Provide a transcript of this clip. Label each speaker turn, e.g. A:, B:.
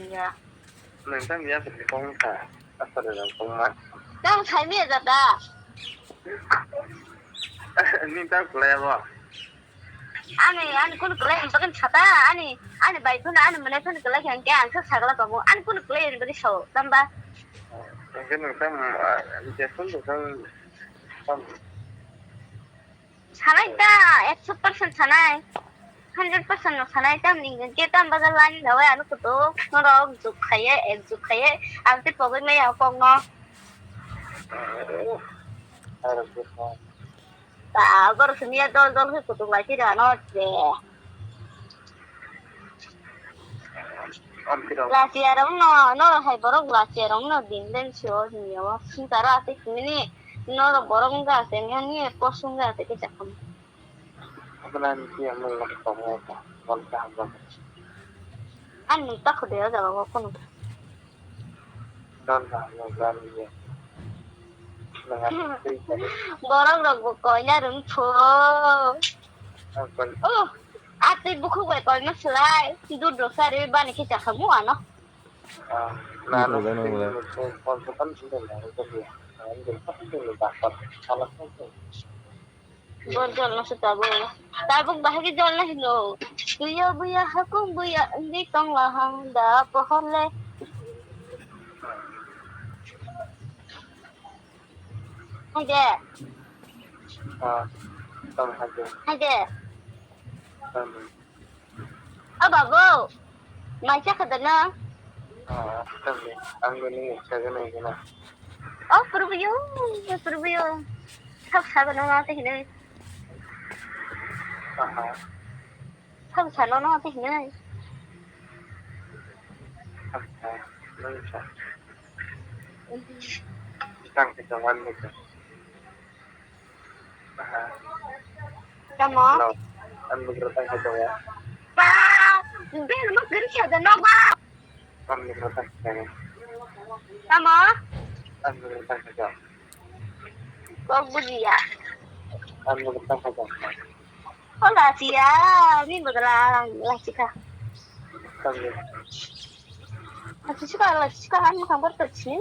A: 아니야.
B: nang biasa di Kongsa asal dalam Kongmat
A: 난 삶이 잡다.
B: ini tak kelewat
A: 아니 군 그래 이거는 차다. 아니 바이토나 아니 뭐네 군 그래 그냥 안 사가라 가고 아니 군 그래 이거 show 담바.
B: mungkin nang biasa tu kan
A: 사나이다. 100% 사나이. 100% 사나이 때문에 이게 땀 받을 라니 나와 안 것도 너로 죽하ye 죽하ye 안테 먹을 매야 꽁어.
B: harus bisa
A: 자, 그걸 스미야 돌돌 그 것도 말이지 않았지.
B: ambil
A: 라시아랑 너 해보러 라시아랑 너 딘덴 치워지며 신다라 때문에 너로 버런가 생각이 버슨가 되게 잠깐.
B: apa nanti yang melakukan apa langkah apa
A: 아니 딱 그래요 저거 거는.
B: langkah langkah dia dengan cerita
A: 뭐라고 거냐름 푸.
B: apa
A: 아때 부크 왜 거냐 슬라이. 두두 살이 많이 기자 하고 안 와.
B: lalu konsultan sudah lah itu dia ambil pasti dulu dapat salah satu
A: Bonjol na sa tabo. Tabog bahagi jol na hilo. Buya buya hakong buya hindi tong lahang da pohor le. Hage,
B: sama saja
A: hage.
B: sama
A: Abago. Mai chắc ka na.
B: sama anggun ini saya kena
A: Oh, perbuyo. Sab sa no na te hine. Sab sa no na te hine.
B: bisa sang kejawan itu
A: Tamo.
B: an begerta kejawan
A: Pa. Hindi mo gari siya da no ba.
B: an begerta kejawan
A: Tamo.
B: an begerta kejawan
A: Kog bujiya.
B: an begerta kejawan
A: Hola siya. Ni magala lang sika.
B: sama
A: Sika lang sika kan mo kan bertemu.